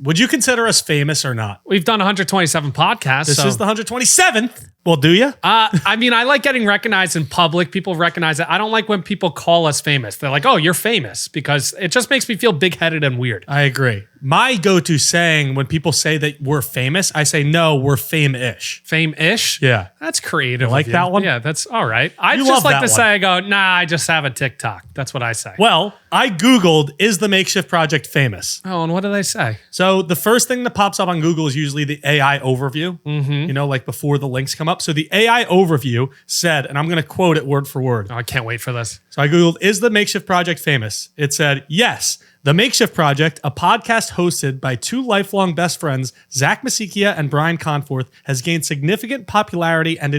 Would you consider us famous or not? We've done 127 podcasts. This is the 127th. Well, do you? I mean, I like getting recognized in public. People recognize it. I don't like when people call us famous. They're like, oh, you're famous, because it just makes me feel big-headed and weird. I agree. My go-to saying when people say that we're famous, I say, no, we're fame-ish. Fame-ish? Yeah. That's creative. Like that one? Yeah, that's all right. I You just love like to that say, one. I go, nah, I just have a TikTok. That's what I say. Well, I Googled, is the Makeshift project famous? Oh, and what do they say? So the first thing that pops up on Google is usually the AI overview, you know, like before the links come up. So the AI overview said, and I'm going to quote it word for word. Oh, I can't wait for this. So I Googled, is the Makeshift project famous? It said, yes. The Makeshift Project, a podcast hosted by two lifelong best friends, Zach Masikia and Brian Conforth, has gained significant popularity and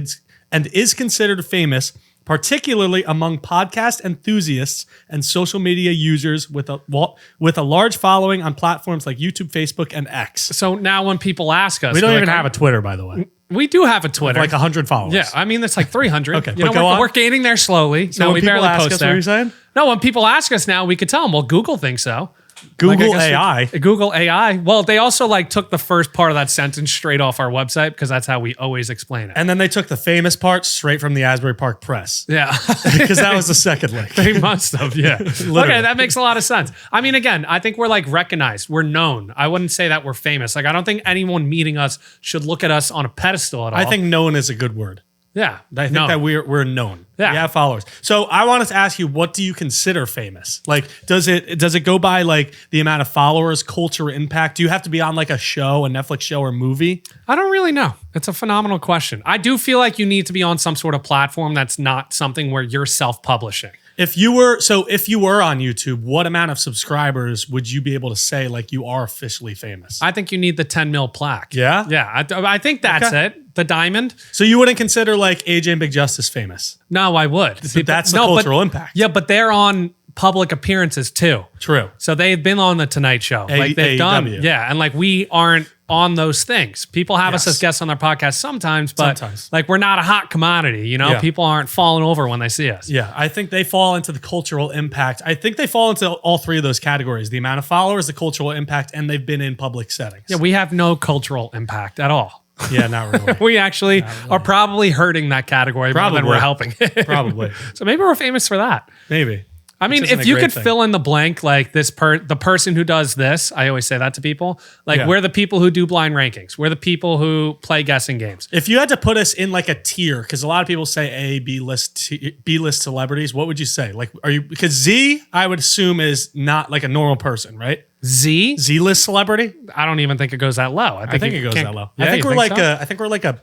is considered famous, particularly among podcast enthusiasts and social media users with a large following on platforms like YouTube, Facebook, and X. So now when people ask us, We don't we're even like, have a Twitter, by the way. We do have a Twitter. Like 100 followers. Yeah, I mean, it's like 300. Okay, you know, but go on. we're gaining there slowly. So No, when we people barely ask post us, there. what are you saying? No, when people ask us now, we could tell them, well, Google thinks so. Google Like, AI. Google AI. Well, they also like took the first part of that sentence straight off our website because that's how we always explain it. And then they took the famous part straight from the Asbury Park Press. Yeah. Because that was the second link. They must have, yeah. Okay, that makes a lot of sense. I mean, again, I think we're like recognized. We're known. I wouldn't say that we're famous. Like, I don't think anyone meeting us should look at us on a pedestal at all. I think known is a good word. Yeah. I think that we're known. Yeah. We have followers. So I wanted to ask you, what do you consider famous? Like, does it go by like the amount of followers, culture, impact? Do you have to be on like a show, a Netflix show or movie? I don't really know. It's a phenomenal question. I do feel like you need to be on some sort of platform that's not something where you're self-publishing. If you were on YouTube, what amount of subscribers would you be able to say like you are officially famous? I think you need the 10 mil plaque. Yeah? Yeah. I think that's it. The diamond. So you wouldn't consider like AJ and Big Justice famous? No, I would. But that's the cultural impact. Yeah, but they're on public appearances too. True. So they've been on the Tonight Show. Like they've done. AEW. Yeah. And like we aren't on those things. People have us Yes. as guests on their podcast sometimes, but Sometimes. like we're not a hot commodity, you know? Yeah. People aren't falling over when they see us. Yeah, I think they fall into the cultural impact. I think they fall into all three of those categories: the amount of followers, the cultural impact, and they've been in public settings. Yeah, we have no cultural impact at all. Yeah, not really. We actually are probably hurting that category more than we're helping. Probably. So maybe we're famous for that. Maybe. I mean, Which isn't if a you great could thing. fill in the blank, like the person who does this, I always say that to people. Like Yeah. we're the people who do blind rankings. We're the people who play guessing games. If you had to put us in like a tier, because a lot of people say A, B list celebrities, what would you say? Like, are you, because Z, I would assume is not like a normal person, right? Z? Z list celebrity? I don't even think it goes that low. I think it goes that low. Yeah, I think you we're like so? I think we're like an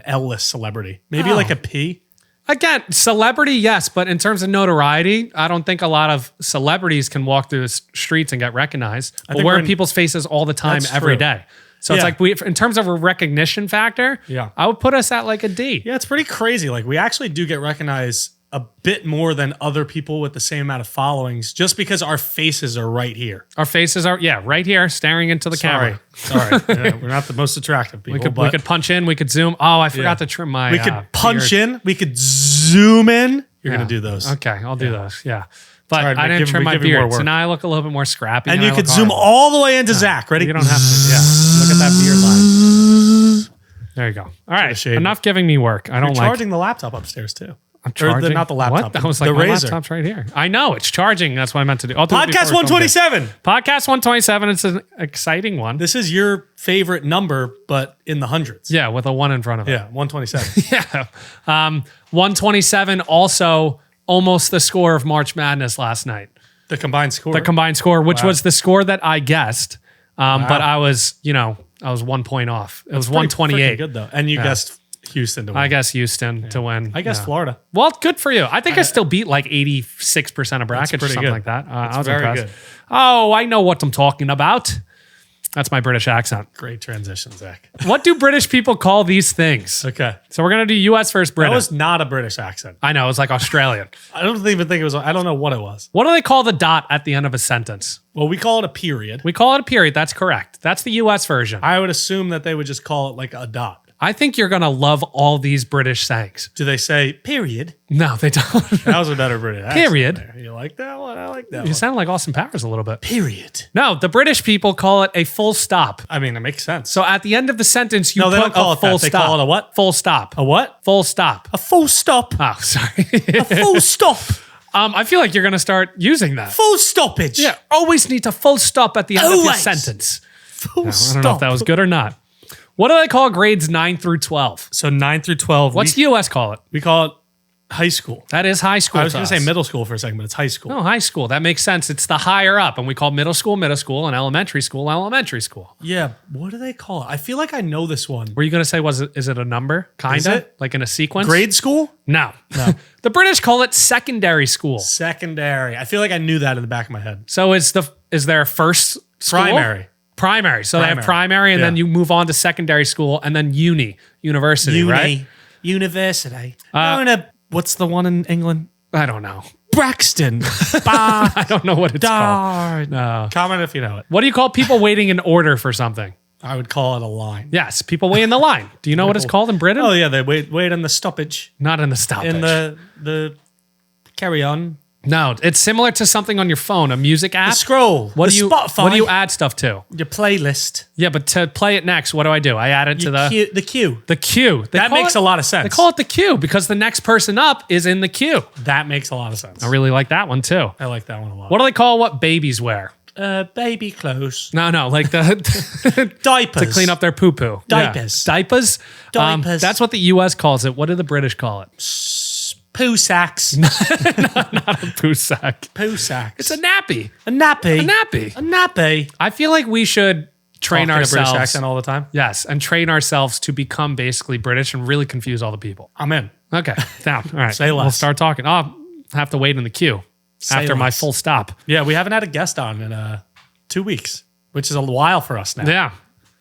L list celebrity, maybe Oh. like a P. Again, celebrity, yes, but in terms of notoriety, I don't think a lot of celebrities can walk through the streets and get recognized. But think we're we're in people's faces all the time, That's every true. day. So it's Yeah. like in terms of a recognition factor, Yeah. I would put us at like a D. Yeah, it's pretty crazy. Like we actually do get recognized a bit more than other people with the same amount of followings, just because our faces are right here. Our faces are, right here, staring into the camera. Sorry. Yeah, we're not the most attractive people. We could punch in, we could zoom. Oh, I forgot to trim my We could punch beard. in. We could zoom in. You're Yeah. gonna do those, Okay, I'll do those. Yeah. But Sorry, I we didn't give- trim we my give you more beard. So work. now I look a little bit more scrappy. and I you look could zoom horrible. all the way into Zach. Ready? You don't have to. Yeah. Look at that beard line. There you go. All right. shade. Enough giving me work. I don't You're like charging the laptop upstairs too. I'm charging. not the laptop. What? That was like the my razor. laptop's right here. I know it's charging. That's what I meant to do. I'll do it Podcast before it comes in. 127. Podcast 127. It's an exciting one. This is your favorite number, but in the hundreds. Yeah, with a 1 in front of it. Yeah, 127. Yeah. 127. Also, almost the score of March Madness last night. The combined score. The combined score, which was the score that I guessed, but I was 1 point off. It was Pretty 128. freaking good though. And you guessed Houston to win. I guess Houston to win. I guess Yeah. Florida. Well, good for you. I think I still beat like 86% of brackets or pretty something good. like that. I That's was very impressed. good. Oh, I know what I'm talking about. That's my British accent. Great transition, Zach. What do British people call these things? Okay. So we're going to do US versus That British. was not a British accent. I know. It was like Australian. I don't even think it was. I don't know what it was. What do they call the dot at the end of a sentence? Well, we call it a period. We call it a period. That's correct. That's the US version. I would assume that they would just call it like a dot. I think you're going to love all these British sayings. Do they say period? No, they don't. That was a better British accent Period. there. You like that one? I like that You one. sound like Austin Powers a little bit. Period. No, the British people call it a full stop. I mean, it makes sense. So at the end of the sentence, you No, they put don't call a it full that. They stop. call it a what? Full stop. A what? Full stop. A full stop. Oh, sorry. A full stop. I feel like you're going to start using that. Full stoppage. Yeah, always need a full stop at the end of your Always. sentence. Full I stop. don't know if that was good or not. What do they call grades 9 through 12? So 9 through 12. What's the US call it? we call it high school. That is high school. I was to going to us. say middle school for a second, but it's high school. No, high school. That makes sense. It's the higher up, and we call middle school, and elementary school. Yeah. What do they call it? I feel like I know this one. Were you going to say, is it a number? Is Kinda? it? Like in a sequence? Grade school? No. The British call it secondary school. Secondary. I feel like I knew that in the back of my head. So is there first school? Primary. So they have primary, and Yeah. then you move on to secondary school, and then university, right? University. What's the one in England? I don't know. Braxton. I don't know what it's called. Darn. No. Comment if you know it. What do you call people waiting in order for something? I would call it a line. Yes, people wait in the line. Do you know what it's called in Britain? Oh yeah, they wait in the stoppage. Not in the stoppage. In the carry on. No, it's similar to something on your phone, a music app. The scroll. What the do you Spotify. What do you add stuff to? Your playlist. Yeah, but to play it next, what do? I add it to the queue, the queue. the queue. They That call makes it- a lot of sense. They call it the queue because the next person up is in the queue. That makes a lot of sense. I really like that one too. I like that one a lot. What do they call what babies wear? Baby clothes. No, like the Diapers. to clean up their poo poo. Diapers. Diapers. Diapers. That's what the U.S. calls it. What do the British call it? Poo sacks. Poo sack. Poo sacks. It's a nappy. A nappy. A nappy. A nappy. I feel like we should train Talking a British ourselves. accent all the time. Yes, and train ourselves to become basically British and really confuse all the people. I'm in. Okay, down. All right, Say less. We'll start talking. Oh, I have to wait in the queue after my less. full stop. Yeah, we haven't had a guest on in 2 weeks, which is a while for us now. Yeah,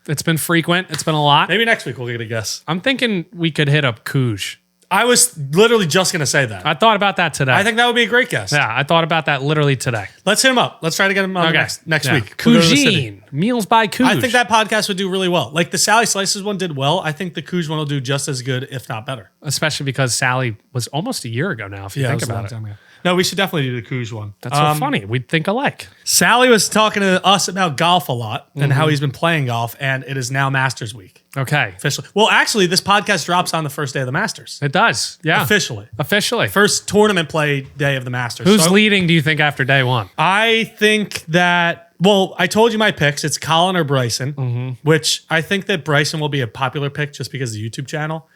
it's been frequent. It's been a lot. Maybe next week we'll get a guest. I'm thinking we could hit up Cooge. I was literally just going to say that. I thought about that today. I think that would be a great guest. Yeah, I thought about that literally today. Let's hit him up. Let's try to get him on Okay. next Yeah. week. We'll go to the city. Cuisine. Meals by Cooge. I think that podcast would do really well. Like the Sally Slices one did well. I think the Cooge one will do just as good, if not better. especially because Sally was almost a year ago now, if you it think was a long about it. time ago. No, we should definitely do the Cooge one. That's so funny. We'd think alike. Sally was talking to us about golf a lot and Mm-hmm. how he's been playing golf, and it is now Masters Week. Okay. Officially. Well, actually, this podcast drops on the first day of the Masters. It does. Yeah. Officially. Officially. First tournament play day of the Masters. Who's So leading, do you think, after day one? I think that, well, I told you my picks. It's Colin or Bryson, Mm-hmm. which I think that Bryson will be a popular pick just because of the YouTube channel.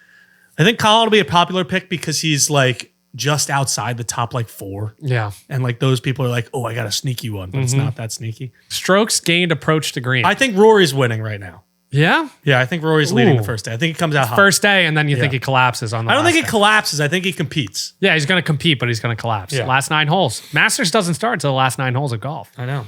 I think Colin will be a popular pick because he's like just outside the top like 4. Yeah. And like those people are like, oh, I got a sneaky one, but it's not that sneaky. Strokes gained approach to green. I think Rory's winning right now. yeah. Yeah, I think Rory's leading Ooh. the first day. I think he comes out hot. First day, and then you think Yeah. he collapses on the I don't last think he day. collapses. I think he competes. Yeah, he's going to compete, but he's going to collapse. Yeah. Last 9 holes. Masters doesn't start until the last 9 holes of golf. I know.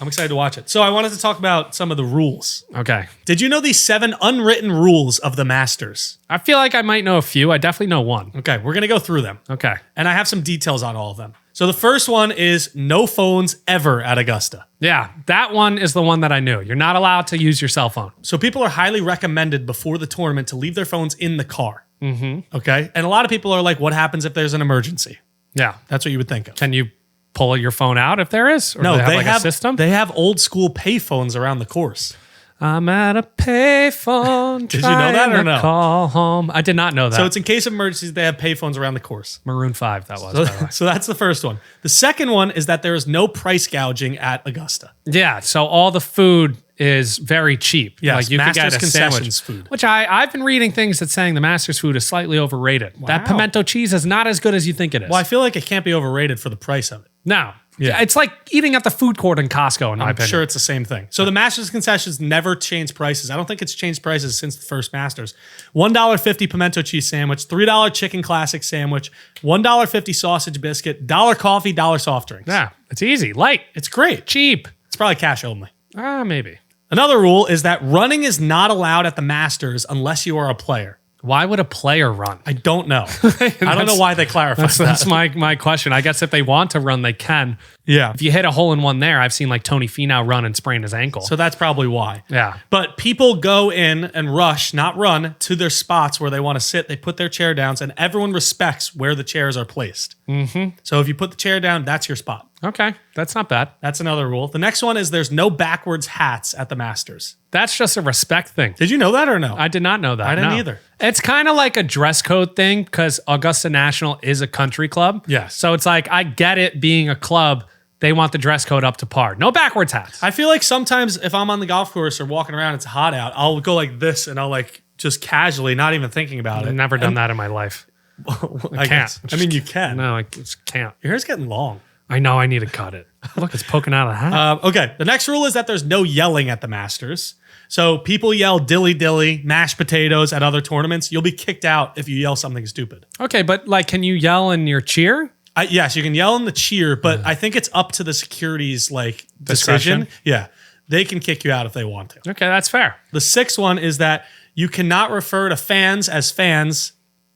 I'm excited to watch it. So I wanted to talk about some of the rules. Okay. Did you know these 7 unwritten rules of the Masters? I feel like I might know a few. I definitely know one. Okay, we're going to go through them. Okay. And I have some details on all of them. So the first one is no phones ever at Augusta. Yeah, that one is the one that I knew. You're not allowed to use your cell phone. So people are highly recommended before the tournament to leave their phones in the car. Mm-hmm. Okay? And a lot of people are like, what happens if there's an emergency? Yeah. That's what you would think of. Can you pull your phone out if there is? Or No, do they have like a system? They have old school pay phones around the course. I'm at a payphone. Did you know that or trying to no? Call home. I did not know that. So it's in case of emergencies, they have pay phones around the course. Maroon 5, that was, by the way. So that's the first one. The second one is that there is no price gouging at Augusta. Yeah, so all the food is very cheap. Yes, like you can get Masters a concessions sandwich, food. which I've been reading things that saying the Masters food is slightly overrated. That Wow. pimento cheese is not as good as you think it is. Well, I feel like it can't be overrated for the price of it. No. Yeah. It's like eating at the food court in Costco, in my I'm opinion. sure it's the same thing. So the Masters concessions never change prices. I don't think it's changed prices since the first Masters. $1.50 pimento cheese sandwich, $3 chicken classic sandwich, $1.50 sausage biscuit, $1 coffee, $1 soft drinks. Yeah, it's easy, light, It's great. cheap. It's probably cash only. Maybe. Another rule is that running is not allowed at the Masters unless you are a player. Why would a player run? I don't know. I don't know why they clarified that. That's my question. I guess if they want to run, they can. Yeah. If you hit a hole in one there, I've seen like Tony Finau run and sprain his ankle. So that's probably why. Yeah. But people go in and rush, not run, to their spots where they want to sit. They put their chair down, and everyone respects where the chairs are placed. Mm-hmm. So if you put the chair down, that's your spot. Okay. That's not bad. That's another rule. The next one is there's no backwards hats at the Masters. That's just a respect thing. Did you know that or no? I did not know that. I didn't no. either. It's kind of like a dress code thing because Augusta National is a country club. Yes. So it's like, I get it being a club. They want the dress code up to par. No backwards hats. I feel like sometimes if I'm on the golf course or walking around, it's hot out, I'll go like this and I'll like just casually, not even thinking about it. I've never done that in my life. I can't. I mean, you can. No, I just can't. Your hair's getting long. I know I need to cut it. Look, it's poking out of the hat. Okay. The next rule is that there's no yelling at the Masters. So people yell dilly dilly, mashed potatoes at other tournaments. You'll be kicked out if you yell something stupid. Okay, but like, can you yell in your cheer? Yes, you can yell in the cheer, but I think it's up to the security's like decision. Discretion? Yeah. They can kick you out if they want to. Okay, that's fair. The sixth one is that you cannot refer to fans as fans.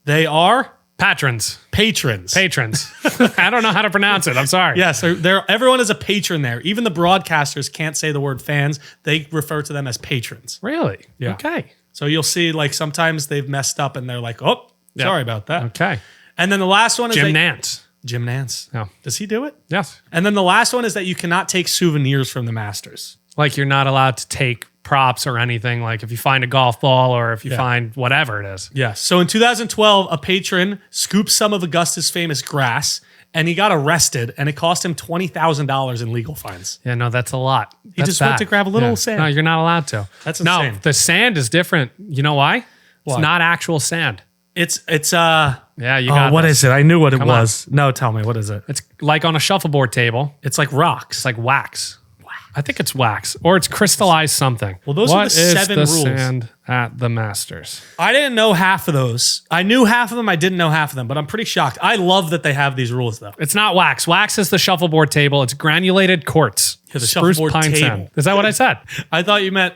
They are Patrons. patrons. I don't know how to pronounce it. I'm sorry. Yes, everyone is a patron there. Even the broadcasters can't say the word fans. They refer to them as patrons. Really? Yeah. Okay. So you'll see like sometimes they've messed up and they're like, oh, Yep. sorry about that. Okay. And then the last one is Jim Nantz. Jim Nantz. Yeah. Does he do it? Yes. And then the last one is that you cannot take souvenirs from the Masters. Like, you're not allowed to take props or anything. Like, if you find a golf ball or if you Yeah. find whatever it is. Yes. So in 2012, a patron scooped some of Augusta's famous grass and he got arrested and it cost him $20,000 in legal fines. Yeah, no, that's a lot. He just went to grab a little sand. No, you're not allowed to. That's insane. No, the sand is different. You know why? Why? It's not actual sand. It's Yeah, you got what this. is it? I knew what it Come on. was. No, tell me, what is it? It's like on a shuffleboard table. It's like rocks. It's like wax. I think it's wax or it's crystallized something. Well, those are What the is 7 the rules. sand at the Masters? I didn't know half of those. I knew half of them. I didn't know half of them, but I'm pretty shocked. I love that they have these rules, though. It's not wax. Wax is the shuffleboard table. It's granulated quartz. Yeah, the Spruce shuffleboard pine table. sand. Is that what I said? I thought you meant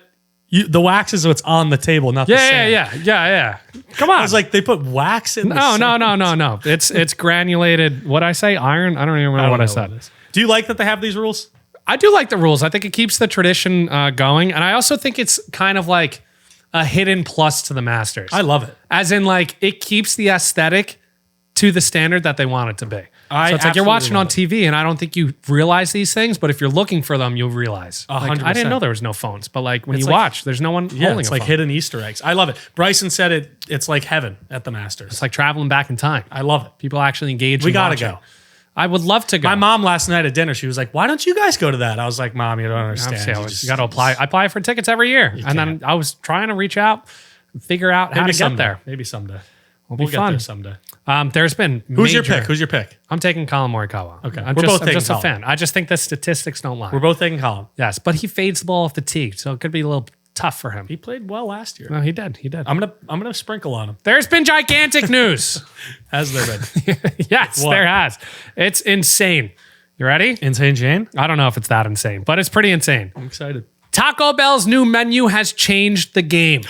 the wax is what's on the table, not the sand. Yeah. Come on. I was like, they put wax in the no. sand. It's granulated. What I say? Iron? I don't even remember what I said. it is. Do you like that they have these rules? I do like the rules. I think it keeps the tradition going. And I also think it's kind of like a hidden plus to the Masters. I love it. As in, like, it keeps the aesthetic to the standard that they want it to be. So it's like you're watching on TV, and I don't think you realize these things, but if you're looking for them, you'll realize. Like, I didn't know there was no phones, but like when you watch, there's no one holding it's a like phone. hidden Easter eggs. I love it. Bryson said it's like heaven at the Masters. It's like traveling back in time. I love it. People actually engage. We in gotta watching. go. I would love to go. My mom last night at dinner, she was like, why don't you guys go to that? I was like, Mom, you don't understand. You got to apply. I apply for tickets every year, and then I was trying to reach out, and figure out how to get there. Maybe someday. We'll We'll be get fun. there someday. There's been Who's your pick? I'm taking Colin Morikawa. Okay. I'm We're both I'm taking just a Colin. fan. I just think the statistics don't lie. We're both taking Colin. Yes, but he fades the ball off the tee, so it could be a little tough for him. He played well last year. No, he did. I'm gonna sprinkle on him. There's been gigantic news. Has there been? Yes, What? there has. It's insane. You ready? Insane Jane? I don't know if it's that insane, but it's pretty insane. I'm excited. Taco Bell's new menu has changed the game.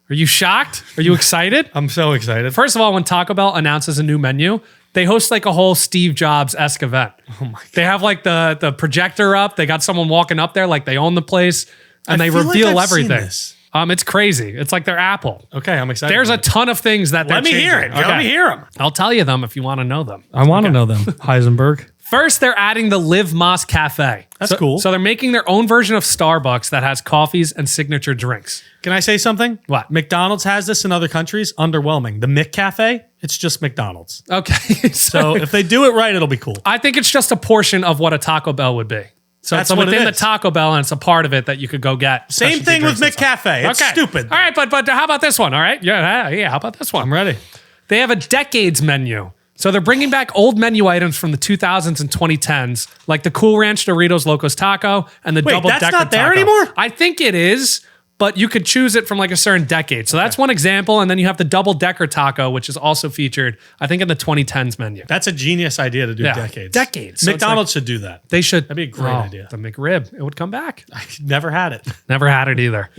Are you shocked? Are you excited? I'm so excited. First of all, when Taco Bell announces a new menu, they host like a whole Steve Jobs-esque event. Oh my God. They have like the projector up. They got someone walking up there like they own the place, and they feel like reveal I've seen everything. this. It's crazy. It's like they're Apple. Okay, I'm excited. There's a ton of things that they're Let me hear it. changing. Let me hear them. I'll tell you them if you want to know them. I want to know them. Heisenberg. First, they're adding the Live Moss Cafe. That's cool. So they're making their own version of Starbucks that has coffees and signature drinks. Can I say something? What? McDonald's has this in other countries. Underwhelming. The McCafe, it's just McDonald's. Okay. So if they do it right, it'll be cool. I think it's just a portion of what a Taco Bell would be. So That's it's what it within the is. Taco Bell, and it's a part of it that you could go get. Same specialty thing with drinks and stuff. McCafe. It's stupid. All right, but how about this one? All right, yeah. How about this one? I'm ready. They have a decades menu. So they're bringing back old menu items from the 2000s and 2010s, like the Cool Ranch Doritos Locos Taco and the Wait, Double that's Decker not there Taco. anymore? I think it is, but you could choose it from like a certain decade. So that's one example. And then you have the Double Decker Taco, which is also featured, I think, in the 2010s menu. That's a genius idea to do Yeah. decades. Decades. So it's McDonald's should do that. They should. That'd be a great idea. The McRib. It would come back. I never had it. Never had it either.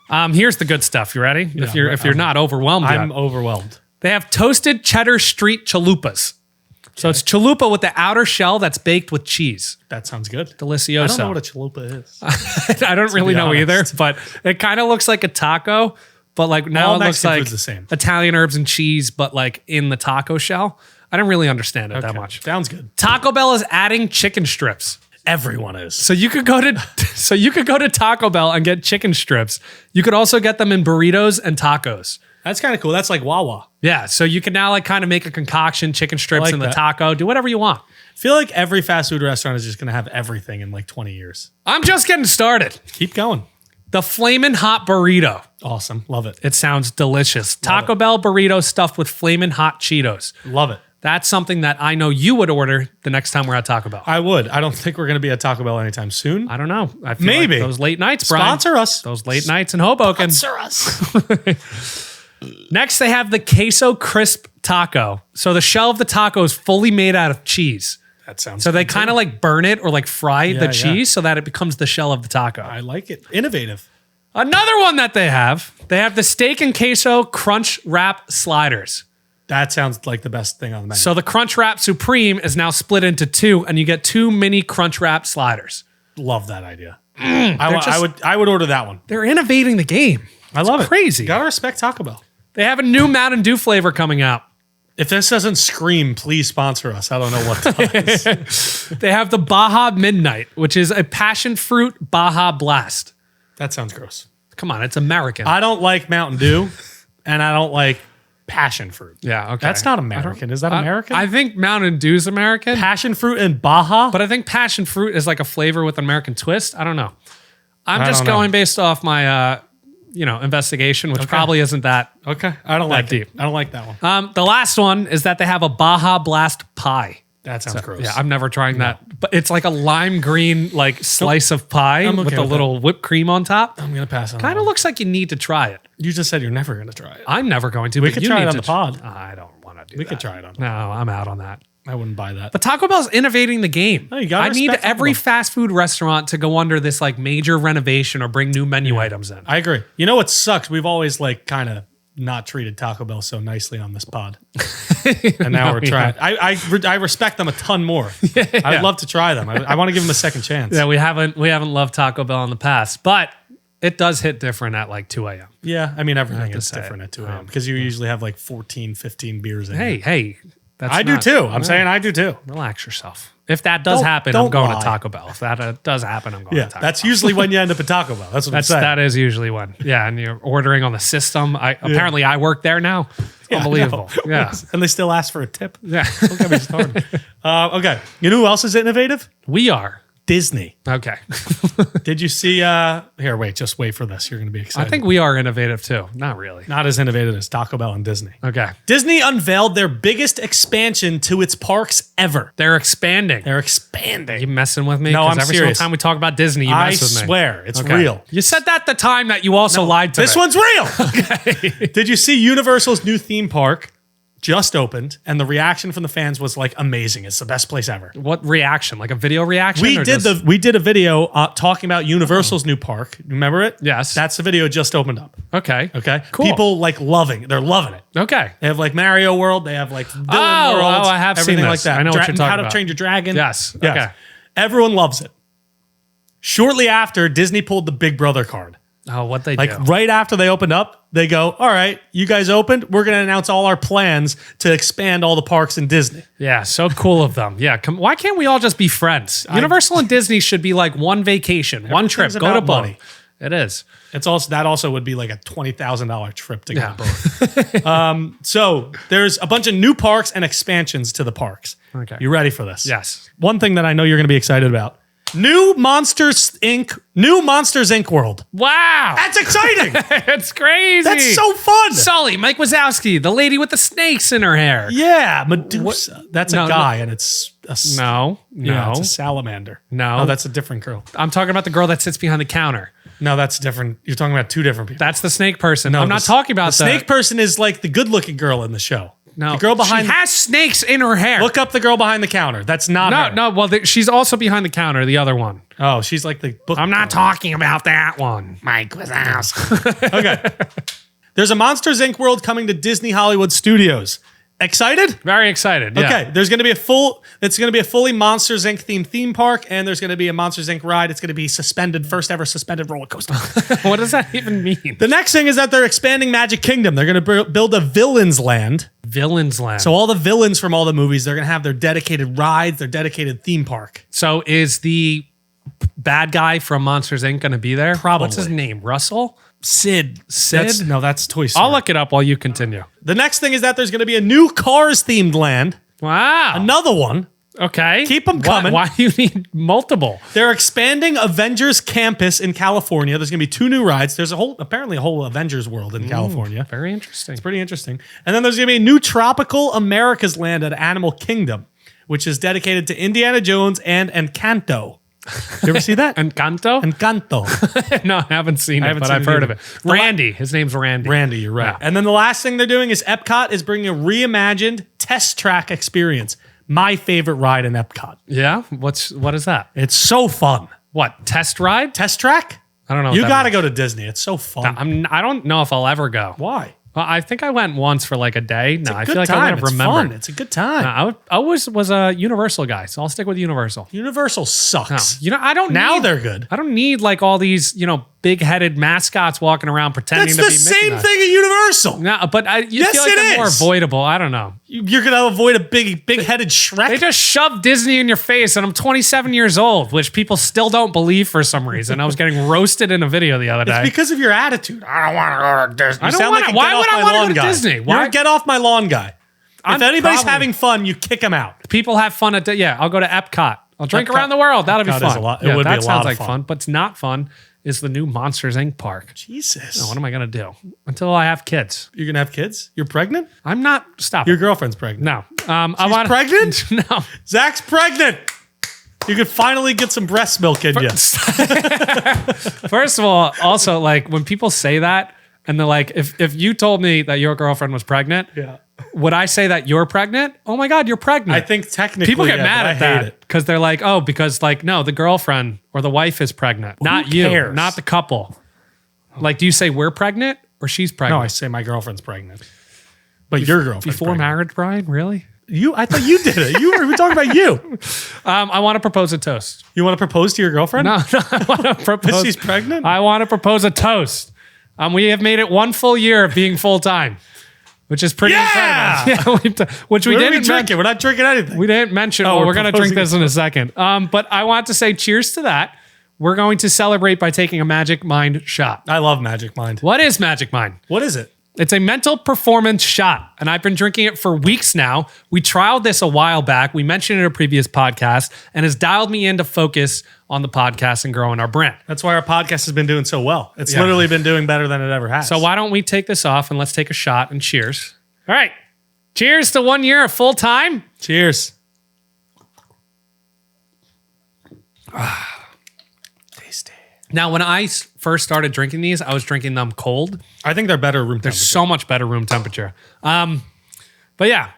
Here's the good stuff. You ready? If you're not overwhelmed yet. I'm overwhelmed. They have toasted cheddar street chalupas. So it's chalupa with the outer shell that's baked with cheese. That sounds good. Delicioso. I don't know what a chalupa is. I don't really know either, but it kind of looks like a taco, but like now it looks like the same. Italian herbs and cheese, but like in the taco shell. I don't really understand it that much. Sounds good. Taco Bell is adding chicken strips. Everyone is. So you could go to Taco Bell and get chicken strips. You could also get them in burritos and tacos. That's kind of cool. That's like Wawa. Yeah, so you can now like kind of make a concoction, chicken strips like in the that. taco, do whatever you want. I feel like every fast food restaurant is just going to have everything in like 20 years. I'm just getting started. Keep going. The Flamin' Hot Burrito. Awesome. Love it. It sounds delicious. Taco Bell burrito stuffed with Flamin' Hot Cheetos. Love it. That's something that I know you would order the next time we're at Taco Bell. I would. I don't think we're going to be at Taco Bell anytime soon. I don't know. I feel Maybe. like those late nights, Brian. Sponsor us. Those late nights in Hoboken. Sponsor us. Next, they have the Queso Crisp Taco. So the shell of the taco is fully made out of cheese. That sounds So they good, kind too. of like burn it or like fry the Yeah, cheese so that it becomes the shell of the taco. I like it. Innovative. Another one that they have the steak and queso crunch wrap sliders. That sounds like the best thing on the menu. So the crunch wrap supreme is now split into two, and you get two mini crunch wrap sliders. Love that idea. I would order that one. They're innovating the game. I love it. Crazy. Gotta respect Taco Bell. They have a new Mountain Dew flavor coming out. If this doesn't scream, please sponsor us. I don't know what does. They have the Baja Midnight, which is a passion fruit Baja Blast. That sounds gross. Come on, it's American. I don't like Mountain Dew, and I don't like passion fruit. Yeah, okay. That's not American. Is that American? I think Mountain Dew's American, Passion fruit and Baja? but I think passion fruit is like a flavor with an American twist. I don't know. I'm I just don't know. going based off my investigation, which probably isn't that. Okay. I don't like deep. it. I don't like that one. The last one is that they have a Baja Blast pie. That sounds gross. Yeah, I'm never trying that. But it's like a lime green like slice of pie I'm okay with a with little whipped cream on top. I'm going to pass on Kind that of one. looks like you need to try it. You just said you're never going to try it. I'm never going to. We but could you try need it on to the pod. I don't want to do We that. could try it on. No, I'm out on that. I wouldn't buy that. But Taco Bell's innovating the game. No, you gotta I need respect Taco every Bell. fast food restaurant to go under this like major renovation or bring new menu items in. I agree. You know what sucks? We've always like kind of not treated Taco Bell so nicely on this pod. And now we're trying. I respect them a ton more. I'd love to try them. I want to give them a second chance. Yeah, we haven't loved Taco Bell in the past, but it does hit different at like 2 a.m. Yeah, I mean, everything to is say different it. at 2 a.m. because you usually have like 14, 15 beers in you. Hey, that's I do too. I'm saying I do too. Relax yourself. If that does Don't- happen, don't I'm going lie. to Taco Bell. If that does happen, I'm going Yeah, to Taco that's Bell. usually when you end up at Taco Bell. That's what I'm saying. That is usually one. Yeah, and you're ordering on the system. Apparently I work there now. It's unbelievable. I know. Yeah. And they still ask for a tip. Yeah. Don't get me started. Okay. You know who else is innovative? We are. Disney. Okay. Did you see? Here, wait. Just wait for this. You're going to be I excited. think we are innovative too. Not really. Not as innovative as Taco Bell and Disney. Okay. Disney unveiled their biggest expansion to its parks ever. They're expanding. They're expanding. You messing with me? No, 'Cause I'm every serious. single time we talk about Disney, you I mess with me. swear, it's Okay. real. You said that the time that you also lied to This me. one's real. Okay. Did you see Universal's new theme park just opened, and the reaction from the fans was like amazing. It's the best place ever. What reaction? Like a video reaction? We or did just- we did a video talking about Universal's new park. Remember it? Yes. That's the video just opened up. Okay. Okay. Cool. People like they're loving it. Okay. They have like Mario World. They have like Villain Oh, World. I have seen everything this. like that. I know what you're talking How about. to Train Your Dragon. Yes. Okay. Everyone loves it. Shortly after, Disney pulled the Big Brother card. Oh, what they Like do. right after they opened up, they go, all right, you guys opened. We're going to announce all our plans to expand all the parks in Disney. Yeah, so cool of them. Yeah, why can't we all just be friends? Universal and Disney should be like one vacation, one trip. Everything's Go to about both. money. It is. That also would be like a $20,000 trip to get both. So there's a bunch of new parks and expansions to the parks. Okay. You ready for this? Yes. One thing that I know you're going to be excited about. New Monsters Inc. world. Wow. That's exciting. It's crazy. That's so fun. Sully, Mike Wazowski, the lady with the snakes in her hair. Yeah, Medusa. That's No, a guy, and it's a No, yeah, it's a salamander. No. Oh, that's a different girl. I'm talking about the girl that sits behind the counter. No, that's different. You're talking about two different people. That's the snake person. No, I'm not talking about the snake person is like the good-looking girl in the show. No, The girl behind she has snakes in her hair. Look up the girl behind the counter. That's not her. No. Well, she's also behind the counter. The other one. Oh, she's like the book. I'm not talking about that one. Mike Wazowski. Okay. There's a Monsters Inc. world coming to Disney Hollywood Studios. Excited? Very excited. Yeah. Okay. There's going to be it's going to be a fully Monsters Inc. themed theme park, and there's going to be a Monsters Inc. ride. It's going to be first ever suspended roller coaster. What does that even mean? The next thing is that they're expanding Magic Kingdom. They're going to build a Villains Land. Villains Land. So all the villains from all the movies, they're going to have their dedicated rides, their dedicated theme park. So is the bad guy from Monsters Inc. going to be there? Probably. What's his name? Russell? Sid. Sid? That's Toy Story. I'll look it up while you continue. The next thing is that there's going to be a new Cars themed land. Wow. Another one. Okay. Keep them coming. Why do you need multiple? They're expanding Avengers Campus in California. There's going to be 2 new rides. There's apparently a whole Avengers world in California. Very interesting. It's pretty interesting. And then there's going to be a new Tropical America's Land at Animal Kingdom, which is dedicated to Indiana Jones and Encanto. You ever see that? Encanto? Encanto. No, I haven't seen it, but I've heard of it. Randy. His name's Randy. Randy, you're right. Yeah. And then the last thing they're doing is Epcot is bringing a reimagined test track experience. My favorite ride in Epcot. Yeah? What is that? It's so fun. What? Test ride? Test track? I don't know. You got to go to Disney. It's so fun. I don't know if I'll ever go. Why? Well, I think I went once for like a day. No, I Good feel like I time. would have It's remembered. fun. It's a good time. I always was a Universal guy, so I'll stick with Universal. Universal sucks. You know, I don't Now need, they're good. I don't need like all these, big-headed mascots walking around pretending That's to the be Mickey same Mouse. thing at Universal. No, but you Yes, feel like it they're more is. avoidable. I don't know. You're going to avoid a big-headed Shrek? They just shoved Disney in your face, and I'm 27 years old, which people still don't believe for some reason. I was getting roasted in a video the other day. It's because of your attitude. I don't want to go to Disney. I don't wanna- why would I wanna go to Disney? You're Why- a get off my lawn guy. If anybody's having fun, you kick them out. People have fun at I'll go to Epcot. I'll drink Epcot- around the world. That'll be Epcot fun. is a lot- it would be a that sounds lot of like fun. fun, but it's not fun. Is the new Monsters Inc. park. Jesus. What am I gonna do until I have kids? You're going to have kids? You're pregnant? I'm not. Stop. Your it. girlfriend's pregnant. No. She's pregnant? No. Zach's pregnant. You could finally get some breast milk in you. First of all, also like when people say that and they're like, if you told me that your girlfriend was pregnant, Yeah. would I say that you're pregnant? Oh my God, you're pregnant. I think technically people get yeah, mad but at I that hate it. because they're like, oh, because like no, the girlfriend or the wife is pregnant, not you, cares? not the couple. Like, do you say we're pregnant or she's No, pregnant? I say my girlfriend's pregnant. But your girlfriend's Before pregnant. marriage, Brian? Really? I thought you did it. We were talking about you. I want to propose a toast. You want to propose to your girlfriend? No, I want to propose. She's pregnant? I want to propose a toast. We have made it 1 full year of being full time, which is pretty Yeah! incredible. Yeah, which we What are we didn't drinking? We're not drinking anything. We didn't mention. Oh, Well, we're we're going to drink proposing this in a second. But I want to say cheers to that. We're going to celebrate by taking a Magic Mind shot. I love Magic Mind. What is Magic Mind? What is it? It's a mental performance shot, and I've been drinking it for weeks now. We trialed this a while back. We mentioned it in a previous podcast, and has dialed me into focus on the podcast and growing our brand. That's why our podcast has been doing so well. It's Yeah. literally been doing better than it ever has. So why don't we take this off and let's take a shot and cheers. All right. Cheers to 1 year of full time. Cheers. Tasty. Now, when I first started drinking these, I was drinking them cold. I think they're better room They're temperature. so much better room temperature. But yeah,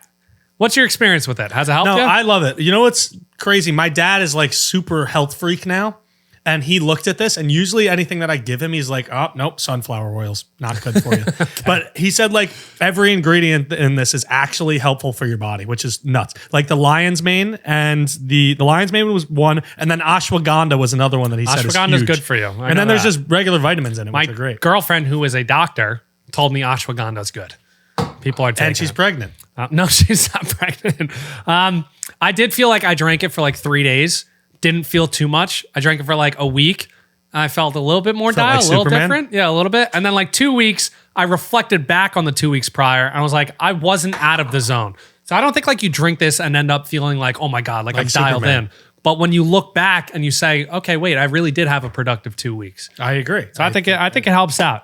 what's your experience with it? Has it helped No, you? I love it. You know what's crazy? My dad is like super health freak now. And he looked at this, and usually anything that I give him, he's like, oh, nope, sunflower oil's not good for you. But he said, like, every ingredient in this is actually helpful for your body, which is nuts. Like the lion's mane, and the lion's mane was one, and then ashwagandha was another one that he said is Ashwagandha's huge. good for you. I know And then there's that. just regular vitamins in it, My which are great. girlfriend, who is a doctor, told me ashwagandha's good. People are taking And she's it. pregnant. No, she's not pregnant. I did feel like I drank it for like 3 days. Didn't feel too much. I drank it for like a week. I felt a little bit more dialed, like a little Superman? different. Yeah, a little bit. And then like 2 weeks, I reflected back on the 2 weeks prior and I was like, I wasn't out of the zone. So I don't think like you drink this and end up feeling like, oh my God, like I'm dialed Superman. in. But when you look back and you say, okay, wait, I really did have a productive 2 weeks. I agree. So I think it helps out.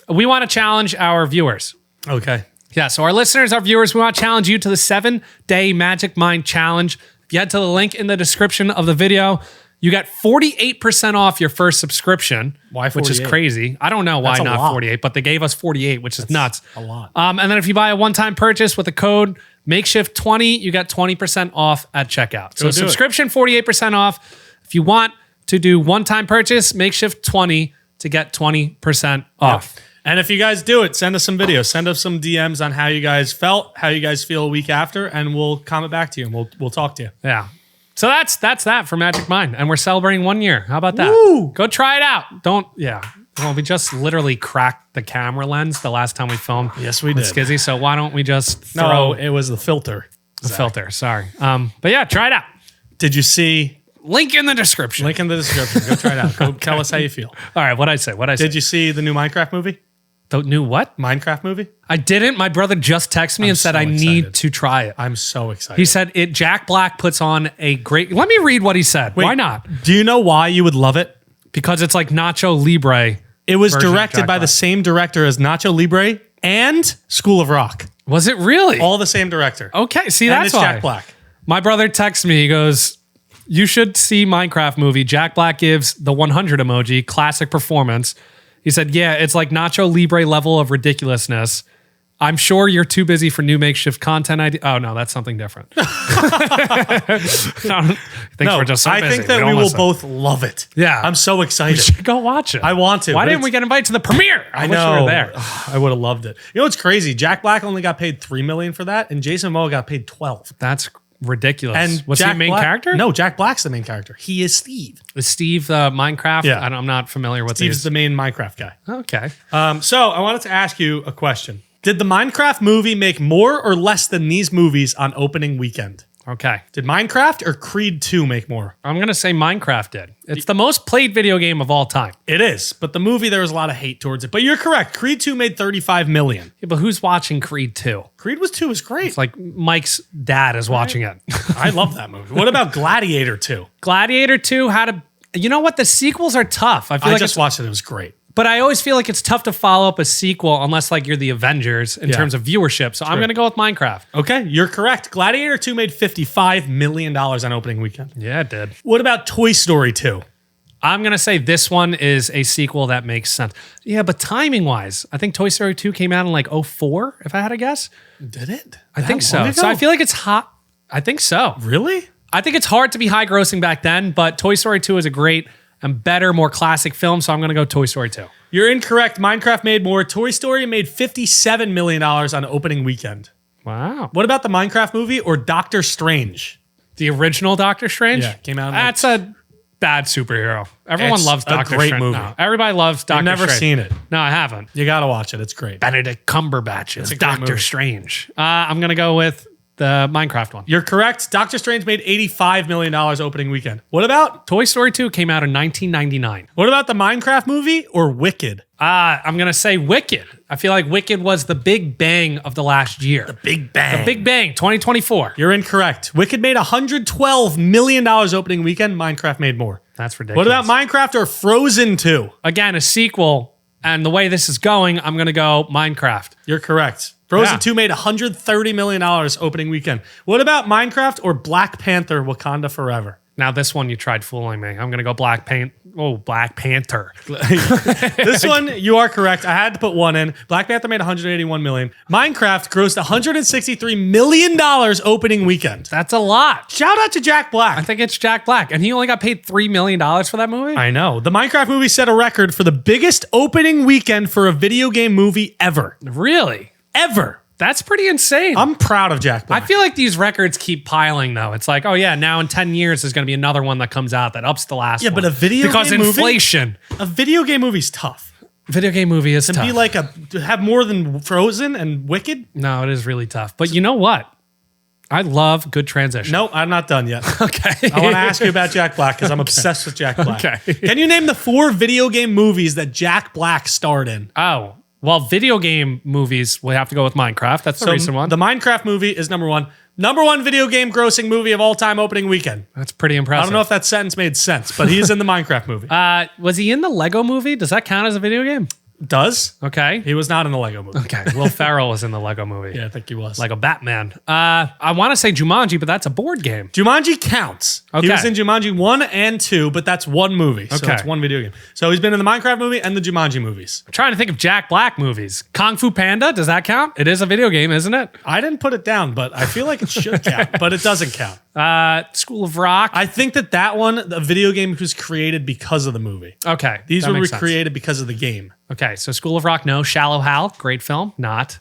We want to challenge our viewers. Okay. Yeah, so our listeners, our viewers, we want to challenge you to the 7-day Magic Mind Challenge. If you head to the link in the description of the video, You get 48% off your first subscription. Why which is 48? crazy. I don't know why That's a not lot. 48, but they gave us 48, which is nuts. a lot. And then if you buy a one-time purchase with the code Makeshift 20, you get 20% off at checkout. So do it. subscription 48% off. If you want to do one-time purchase, Makeshift 20 to get 20% off. And if you guys do it, send us some videos. Send us some DMs on how you guys felt, how you guys feel a week after, and we'll comment back to you and we'll talk to you. Yeah. So that's that for Magic Mind. And we're celebrating 1 year. How about that? Woo! Go try it out. Well, we just literally cracked the camera lens the last time we filmed. Yes, we with did. Skizzy. So why don't we just throw No, it was the filter. the filter? Sorry. But yeah, try it out. Did you see? Link in the description. Link in the description. Go try it out. Go tell us how you feel. All right. What'd I say? Did you see the new Minecraft movie? The new what? Minecraft movie? I didn't. My brother just texted me and said so I need excited. to try it. I'm so excited. He said Jack Black puts on a great. Let me read what he said. Wait, Why not? Do you know why you would love it? Because it's like Nacho Libre. It was version of directed Jack by the Black. same director as Nacho Libre and School of Rock. Was it really? All the same director. Okay. See, and that's it's why. Jack Black. My brother texts me. He goes, "You should see Minecraft movie." Jack Black gives the 100 emoji, classic performance. He said, "Yeah, it's like Nacho Libre level of ridiculousness. I'm sure you're too busy for new makeshift content. Oh no, that's something different." We're just so I busy. think that don't we will listen. both love it. Yeah. I'm so We excited. should go watch it. I want to. Why but didn't we get invited to the premiere? I wish know. we were there. I would have loved it. You know what's crazy? Jack Black only got paid $3 million for that, and Jason Momoa got paid 12. That's ridiculous. And was Jack he the main Black- character? No, Jack Black's the main character. He is Steve. Is Steve Minecraft? Yeah. I'm not familiar with Steve's these. the main Minecraft guy. Okay. So I wanted to ask you a question. Did the Minecraft movie make more or less than these movies on opening weekend? Okay. Did Minecraft or Creed 2 make more? I'm going to say Minecraft did. It's the most played video game of all time. It is, but the movie, there was a lot of hate towards it. But you're correct. Creed 2 made $35 million. Yeah, but who's watching Creed 2? Creed 2 was great. It's like Mike's dad is watching it. I love that movie. What about Gladiator 2? Gladiator 2 had a... You know what? The sequels are tough. I feel I like just it's, watched it. It was great. but I always feel like it's tough to follow up a sequel unless like you're the Avengers in Yeah. terms of viewership. So I'm going to go with Minecraft. Okay, you're correct. Gladiator 2 made $55 million on opening weekend. Yeah, it did. What about Toy Story 2? I'm going to say this one is a sequel that makes sense. Yeah, but timing wise, I think Toy Story 2 came out in like 2004, if I had to guess. Did it? I think so. So I feel like it's hot. I think so. Really? I think it's hard to be high grossing back then, but Toy Story 2 is a great and better, more classic film. So I'm going to go Toy Story 2. You're incorrect. Minecraft made more. Toy Story made $57 million on opening weekend. Wow. What about the Minecraft movie or Doctor Strange? The original Doctor Strange? Yeah, came out in That's a bad superhero. Everyone It's loves a Doctor great Strange. movie. No, everybody loves Doctor I've never Strange. seen it. No, I haven't. You got to watch it. It's great. Benedict Cumberbatch is a great Doctor movie. Strange. I'm going to go with the Minecraft one. You're correct. Doctor Strange made $85 million opening weekend. What about Toy Story 2 came out in 1999. what about the Minecraft movie or Wicked? I'm going to say Wicked. I feel like Wicked was the big bang of the last year. Big Bang. The Big Bang, 2024. You're incorrect. Wicked made $112 million opening weekend. Minecraft made more. That's ridiculous. What about Minecraft or Frozen 2? Again, a sequel, and the way this is going, I'm going to go Minecraft. You're correct. Frozen Yeah. 2 made $130 million opening weekend. What about Minecraft or Black Panther Wakanda Forever? Now, this one, you tried fooling me. I'm going to go Black Panther. This one, you are correct. I had to put one in. Black Panther made $181 million. Minecraft grossed $163 million opening weekend. That's a lot. Shout out to Jack Black. I think it's Jack Black, and he only got paid $3 million for that movie? I know. The Minecraft movie set a record for the biggest opening weekend for a video game movie ever. Really? Ever. That's pretty insane. I'm proud of Jack I Black. feel like these records keep piling, though. It's like, oh yeah, now in 10 years there's going to be another one that comes out that ups the last one. Yeah, but a video because game movie? inflation. A video game movie's tough. Video game movie is To tough. be like to have more than Frozen and Wicked? No, it is really tough. But you know what? I love good transition. No, I'm not done yet. Okay. I want to ask you about Jack Black because I'm obsessed with Jack Black. Okay. Can you name the 4 video game movies that Jack Black starred in? Oh, well, video game movies, we have to go with Minecraft. That's the recent one. The Minecraft movie is number 1. Number 1 video game grossing movie of all time opening weekend. That's pretty impressive. I don't know if that sentence made sense, but he is in the Minecraft movie. Was he in the Lego movie? Does that count as a video game? Does. Okay. He was not in the Lego movie. Okay. Will Ferrell was in the Lego movie. Yeah, I think he was. Lego Batman. I want to say Jumanji, but that's a board game. Jumanji counts. Okay. He was in Jumanji 1 and 2, but that's one movie. So Okay. it's one video game. So he's been in the Minecraft movie and the Jumanji movies. I'm trying to think of Jack Black movies. Kung Fu Panda, does that count? It is a video game, isn't it? I didn't put it down, but I feel like it should count, but it doesn't count. School of Rock. I think that one, the video game was created because of the movie. Okay. These that were makes sense. created because of the game. Okay, so School of Rock, no. Shallow Hal, great film, not.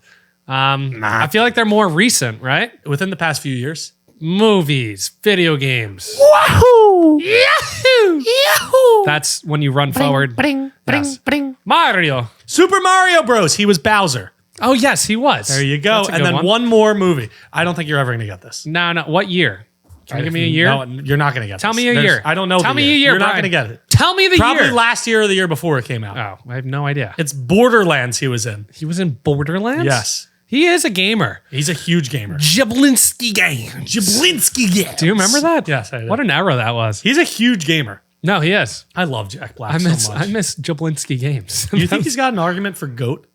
I feel like they're more recent, right? Within the past few years. Movies, video games. Wahoo! Yahoo! Yahoo! That's when you run forward. Bring, bring, Yes. bring. Mario. Super Mario Bros. He was Bowser. Oh, yes, he was. There you go. That's a And good then one more movie. I don't think you're ever going to get this. No. What year? Can you give me a year? No, you're not going to get Tell this. me a There's- year. I don't know. Tell me a year, You're not Brian. going to get it. Tell me the Probably year. last year or the year before it came out. Oh, I have no idea. It's Borderlands he was in. He was in Borderlands? Yes. He is a gamer. He's a huge gamer. Jablinski Games. Jablinski Games. Do you remember that? Yes, I do. What an era that was. He's a huge gamer. No, he is. I love Jack Black I miss so much. Jablinski Games. You think he's got an argument for GOAT?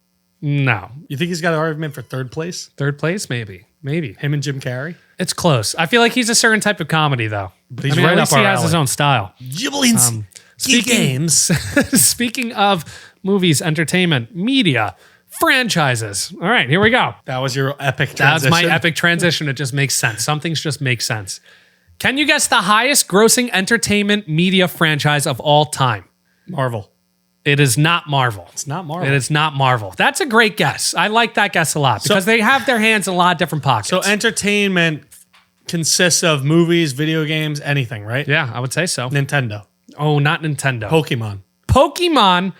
No. You think he's got an argument for third place? Third place, maybe. Maybe. Him and Jim Carrey? It's close. I feel like he's a certain type of comedy, though. But he's I mean, right at least up he our has his alley. own style. Jablinski Speaking- Speaking of movies, entertainment, media, franchises. All right, here we go. That was your epic That's transition. my epic transition. It just makes sense. Some things just make sense. Can you guess the highest grossing entertainment media franchise of all time? Marvel. It is not Marvel. It's not Marvel. It is not Marvel. That's a great guess. I like that guess a lot because they have their hands in a lot of different pockets. So entertainment consists of movies, video games, anything, right? yeah, I would say so. Nintendo. Oh, not Nintendo. Pokemon. Pokemon.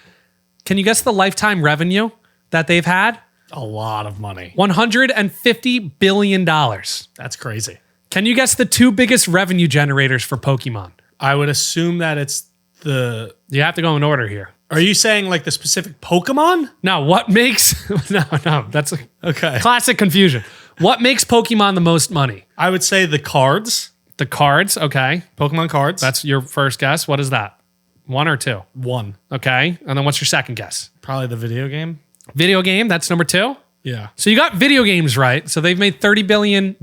Can you guess the lifetime revenue that they've had? A lot of money. $150 billion. That's crazy. Can you guess the two biggest revenue generators for Pokemon? I would assume that it's the... You have to go in order here. Are you saying like the specific Pokemon? Now, what makes... No, that's a Okay. classic confusion. What makes Pokemon the most money? I would say the cards. The cards, okay. Pokemon cards. That's your first guess. What is that? One or two? one. Okay. And then what's your second guess? Probably the video game. Video game, that's number two. Yeah. So you got video games right. So they've made $30 billion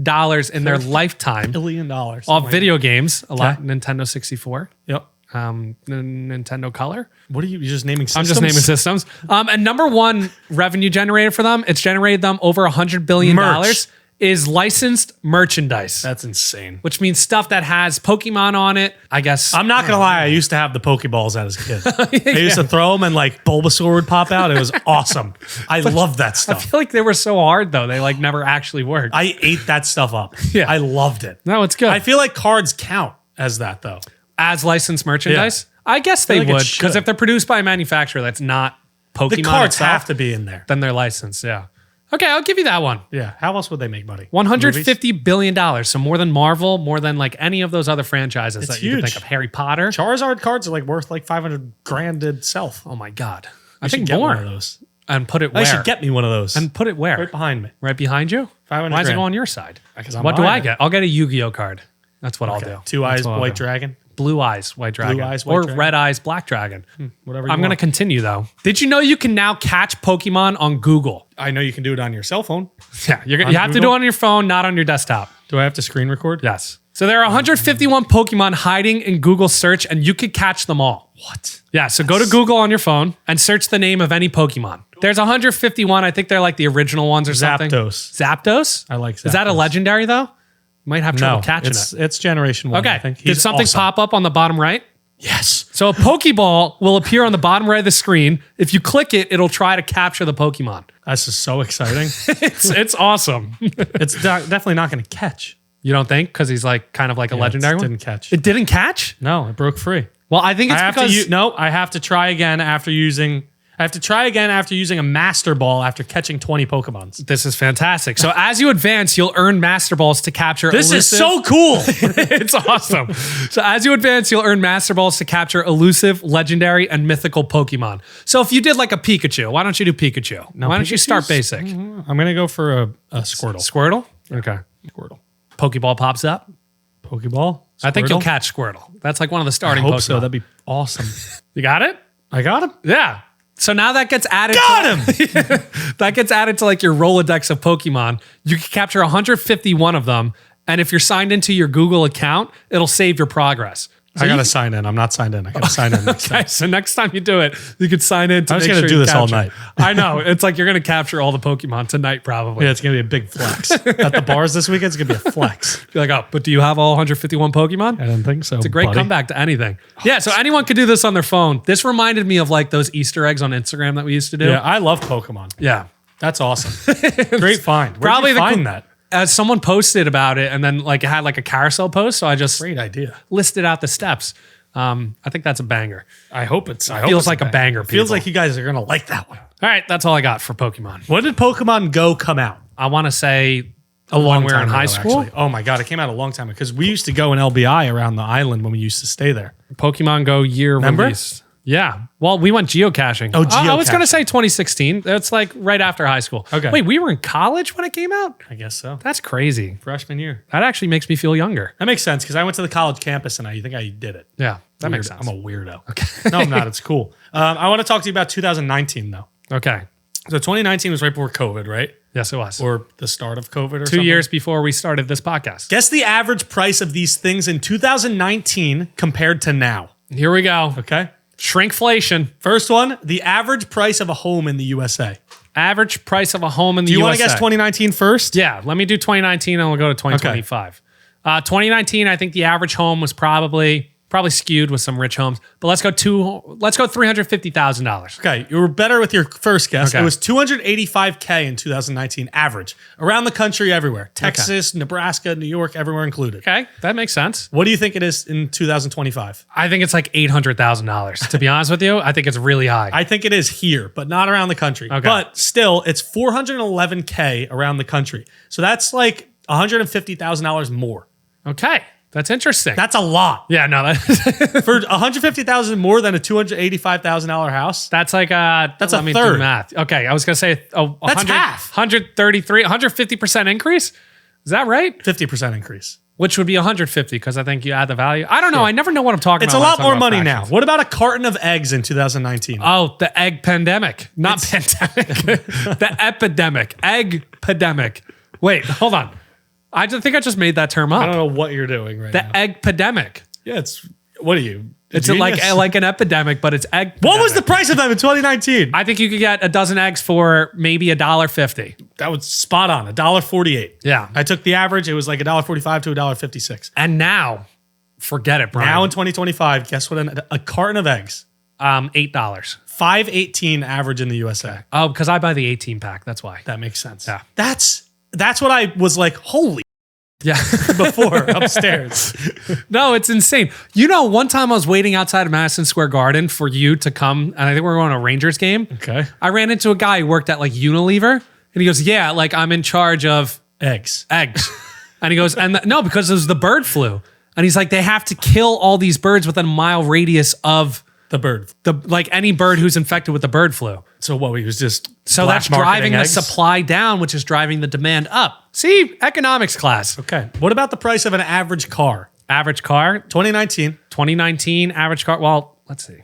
in their lifetime $1 billion. off video games. A lot. Nintendo 64. Yep. Nintendo Color. What are you just naming I'm systems? just naming systems. And number one revenue generator for them, it's generated them over $100 billion, Merch. is licensed merchandise. That's insane. Which means stuff that has Pokemon on it. I guess. I'm not going to lie. I used to have the Pokeballs as a kid. I used to throw them and like Bulbasaur would pop out. It was awesome. I love that I stuff. feel like they were so hard though. They like never actually worked. I ate that stuff up. Yeah. I loved it. No, it's good. I feel like cards count as that though. As licensed merchandise? I guess they like it would. should. Because if they're produced by a manufacturer that's not Pokemon The cards itself, have to be in there. then they're licensed. Yeah. Okay, I'll give you that one. Yeah. How else would they make money? Movies? $150 billion. So more than Marvel, more than like any of those other franchises that you could huge. think of. Harry Potter. Charizard cards are like worth like 500 grand itself. Oh my God. I I think should get more. one of those. And put it where? I should get me one of those. And put it where? right behind me. Right behind you? 500 Why does it grand. go on your side? Because I'm What do buying I it. get? I'll get a Yu-Gi-Oh card. That's what I'll do. Two eyes, That's what I'll white do. dragon. Blue eyes, white dragon. eyes, white or dragon. red eyes, black dragon. Whatever you I'm going to want. continue though. Did you know you can now catch Pokemon on Google? I know you can do it on your cell phone. Yeah, you On have to do Google? it on your phone, not on your desktop. Do I have to screen record? Yes. So there are 151 Pokemon hiding in Google search and you could catch them all. What? Yeah, so go to Google on your phone and search the name of any Pokemon. There's 151. I think they're like the original ones or something. Zapdos. Zapdos? I like Is that a Zapdos. legendary though? Might have trouble No, catching it's generation one. Okay. I think. Did He's something awesome. pop up on the bottom right? Yes. So a Pokeball will appear on the bottom right of the screen. If you click it, it'll try to capture the Pokemon. This is so exciting. It's awesome. It's definitely not going to catch. You don't think? Because he's like kind of like a legendary It one? didn't catch. It didn't catch? No, it broke free. Well, I think it's I have because... to I have to try again after using. I have to try again after using a Master Ball after catching 20 Pokemons. This is fantastic. So as you advance, you'll earn Master Balls to capture This is elusive- so cool. It's awesome. So as you advance, you'll earn Master Balls to capture elusive, legendary, and mythical Pokemon. So if you did like a Pikachu, why don't you do Pikachu? Why don't you start Pikachu's- basic? I'm going to go for a Squirtle. Squirtle? Okay. Squirtle. Pokeball pops up. Pokeball. I think you'll Squirtle? catch Squirtle. That's like one of the I starting hope Pokemon. so. That'd be awesome. You got it? I got him. Yeah. So now that gets added. Got him! That gets added to like your Rolodex of Pokemon. You can capture 151 of them. And if you're signed into your Google account, it'll save your progress. So I got to sign in. I'm not signed in. I got to sign in. Okay, so next time you do it, you could sign in to I'm just make going to sure do you this all capture. night. I know. It's like you're going to capture all the Pokemon tonight probably. Yeah, it's going to be a big flex. At the bars this weekend, it's going to be a flex. You're like, oh, but do you have all 151 Pokemon? I didn't think so. It's a great comeback to anything. Yeah, so anyone could do this on their phone. This reminded me of like those Easter eggs on Instagram that we used to do. Yeah, I love Pokemon. Yeah. That's awesome. Great find. Where'd Probably you find that? As someone posted about it, and then like it had like a carousel post, so I just Great idea. listed out the steps. I think that's a banger. I hope it's. Feels like a banger. It feels people. like you guys are gonna like that one. All right, that's all I got for Pokemon. When did Pokemon Go come out? I want to say A long when we were in time high ago, school. actually. Oh my god, it came out a long time ago because we used to go in LBI around the island when we used to stay there. Pokemon Go year Remember? release. Yeah. Well, we went geocaching. Oh, I was going to geocaching. say 2016. That's like right after high school. Okay. Wait, we were in college when it came out? I guess so. That's crazy. Freshman year. That actually makes me feel younger. That makes sense because I went to the college campus and I think I did it. Yeah, that makes Weird. sense. I'm a weirdo. Okay. No, I'm not. It's cool. I want to talk to you about 2019 though. Okay. So 2019 was right before COVID, right? Yes, it was. Or the start of COVID or 2 something? years before we started this podcast. Guess the average price of these things in 2019 compared to now. Here we go. Okay. Shrinkflation. First one, the average price of a home in the USA. Average price of a home in the Do you USA. want to guess 2019 first? Yeah, let me do 2019 and we'll go to 2025. 2019, I think the average home was probably skewed with some rich homes, but let's go $350,000. Okay, you were better with your first guess. Okay. It was $285K in 2019 average around the country everywhere. Texas, Nebraska, New York, everywhere included. Okay, that makes sense. What do you think it is in 2025? I think it's like $800,000. To be honest with you, I think it's really high. I think it is here, but not around the country. Okay. But still, it's $411K around the country. So that's like $150,000 more. Okay, that's interesting. That's a lot. Yeah, no, For $150,000 more than a $285,000 house. that's like That's a let me third. do math. Okay, I was gonna say That's half. 150% increase. Is that right? 50% increase. Which would be 150 because I think you add the value. I don't know. I never know what I'm talking It's about. a when lot I'm more talking about money now. fractions. What about a carton of eggs in 2019? Oh, the egg pandemic. Not pandemic. The epidemic. Egg pandemic. Wait, hold on. I think I just made that term I up. don't know what you're doing right The now. egg pandemic. Yeah, it's what are you? a It's genius? like an epidemic, but it's egg. What was the pandemic. price of them in 2019? I think you could get a dozen eggs for maybe $1.50. That was spot on, $1.48. Yeah. I took the average. It was like $1.45 to $1.56. And now, forget it, Brian. Now in 2025, guess what? A carton of eggs, $8. $5.18 average in the USA. Oh, because I buy the 18 pack. That's why. That makes sense. Yeah. That's what I was like. Holy Yeah. before upstairs. No, it's insane. You know, one time I was waiting outside of Madison Square Garden for you to come, and I think we were on a Rangers game. Okay. I ran into a guy who worked at like Unilever, and he goes, "Yeah, like I'm in charge of Eggs. eggs." And he goes, no, because it was the bird flu. And he's like, they have to kill all these birds within a mile radius of The bird. like any bird who's infected with the bird flu. So what? He was just So black that's marketing driving the eggs? supply down, which is driving the demand up. See, economics class. Okay. What about the price of an average car? Average car, 2019. 2019 average car. Well, let's see.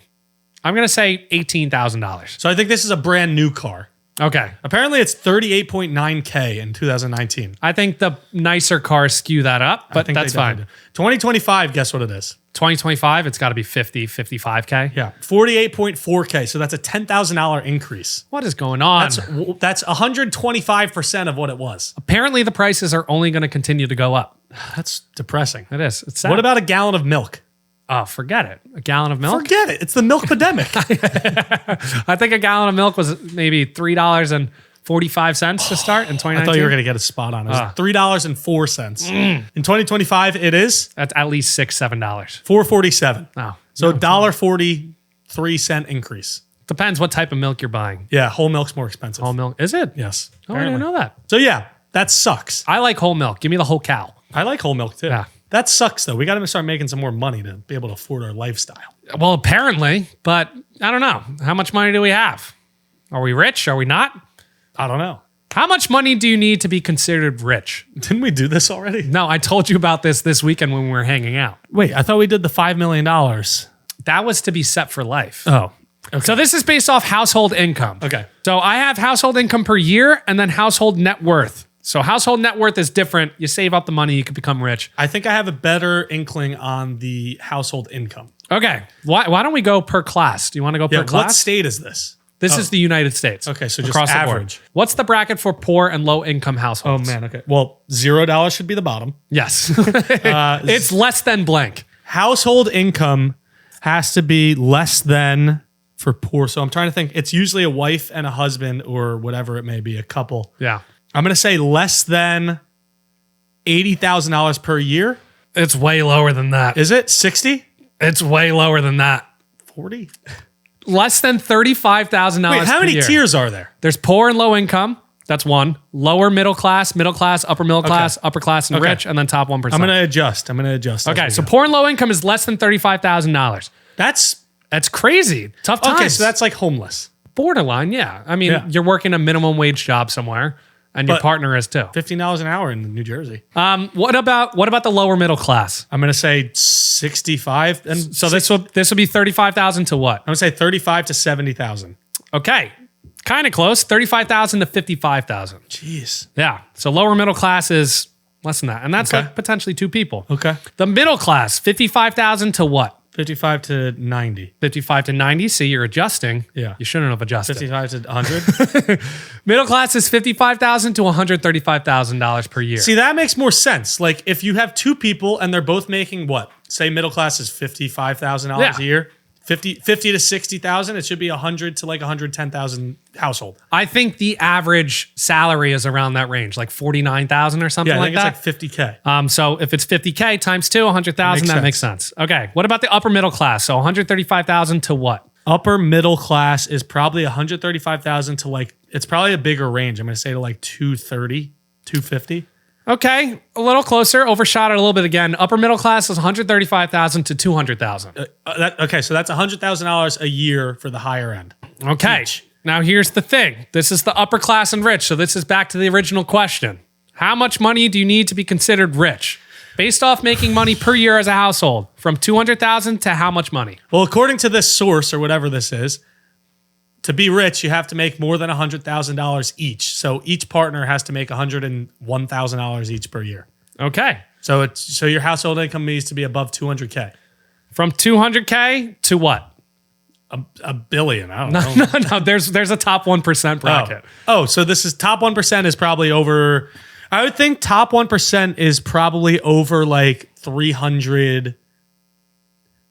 I'm gonna say $18,000. So I think this is a brand new car. Okay. Apparently, it's 38.9K in 2019. I think the nicer cars skew that up, I but think that's they definitely fine. do. 2025, guess what it is? 2025, it's got to be 50, 55K. Yeah, 48.4K. So that's a $10,000 increase. What is going on? That's 125% of what it was. Apparently, the prices are only going to continue to go up. That's depressing. It is. It's sad. What about a gallon of milk? Oh, forget it. A gallon of milk? Forget it. It's the milk epidemic. I think a gallon of milk was maybe $3.45 to start in 2019. I thought you were going to get a spot on it. It was $3.04. In 2025, it is That's at least $6, $7. $4.47. Oh, So $1.43 increase. depends what type of milk you're buying. Yeah, whole milk's more expensive. Whole milk. Is it? Yes. Oh, I didn't know that. So yeah, that sucks. I like whole milk. Give me the whole cow. I like whole milk too. Yeah. That sucks though. We got to start making some more money to be able to afford our lifestyle. Well, apparently, but I don't know. How much money do we have? Are we rich? Are we not? I don't know. How much money do you need to be considered rich? Didn't we do this already? No, I told you about this weekend when we were hanging out. Wait, I thought we did the $5 million. That was to be set for life. Oh, Okay. So this is based off household income. Okay. So I have household income per year and then household net worth. So household net worth is different. You save up the money, you can become rich. I think I have a better inkling on the household income. Okay. Why don't we go per class? Do you want to go per class? What state is this? This is the United States. Okay, so just across average. the board. What's the bracket for poor and low income households? Oh man, okay. Well, $0 should be the bottom. Yes. It's less than blank. Household income has to be less than for poor. So I'm trying to think. It's usually a wife and a husband or whatever it may be, a couple. Yeah. I'm going to say less than $80,000 per year. It's way lower than that. Is it 60? It's way lower than that. 40? Less than $35,000 Wait, how per many year. tiers are there? There's poor and low income. That's one. Lower middle class, upper middle class, upper class, and rich, and then top 1%. I'm going to adjust. Okay, so poor and low income is less than $35,000. That's crazy. Tough times. Okay, so that's like homeless. Borderline, yeah. I mean, you're working a minimum wage job somewhere, and your partner is too. $15 an hour in New Jersey. What about the lower middle class? I'm going to say 65. And So this will be 35,000 to what? I'm going to say 35 to 70,000. Okay, kind of close. 35,000 to 55,000. Jeez. Yeah. So lower middle class is less than that, and that's Okay. like potentially two people. Okay. The middle class, 55,000 to what? 55 to 90. 55 to 90. See, you're adjusting. Yeah. You shouldn't have adjusted. 55 to 100. Middle class is $55,000 to $135,000 per year. See, that makes more sense. Like if you have two people and they're both making what? Say middle class is $55,000 a year. 50 to 60,000, it should be 100 to like 110,000 household. I think the average salary is around that range, like 49,000 or something Yeah, I like think that. it's like 50K. So if it's 50K times 2, 100,000, that makes sense. Okay. What about the upper middle class? So 135,000 to what? Upper middle class is probably 135,000 to like, it's probably a bigger range. I'm going to say to like 230, 250. Okay, a little closer. Overshot it a little bit again. Upper middle class is 135,000 to 200,000. Okay, so that's $100,000 a year for the higher end. Okay. Each. Now here's the thing. This is the upper class and rich. So this is back to the original question. How much money do you need to be considered rich? Based off making money per year as a household, from 200,000 to how much money? Well, according to this source or whatever this is, to be rich, you have to make more than $100,000 each. So each partner has to make $101,000 each per year. Okay. So your household income needs to be above 200K. From 200K to what? A billion. I don't know. No, there's a top 1% bracket. Oh, so this is top 1% is probably over. I would think top 1% is probably over like 300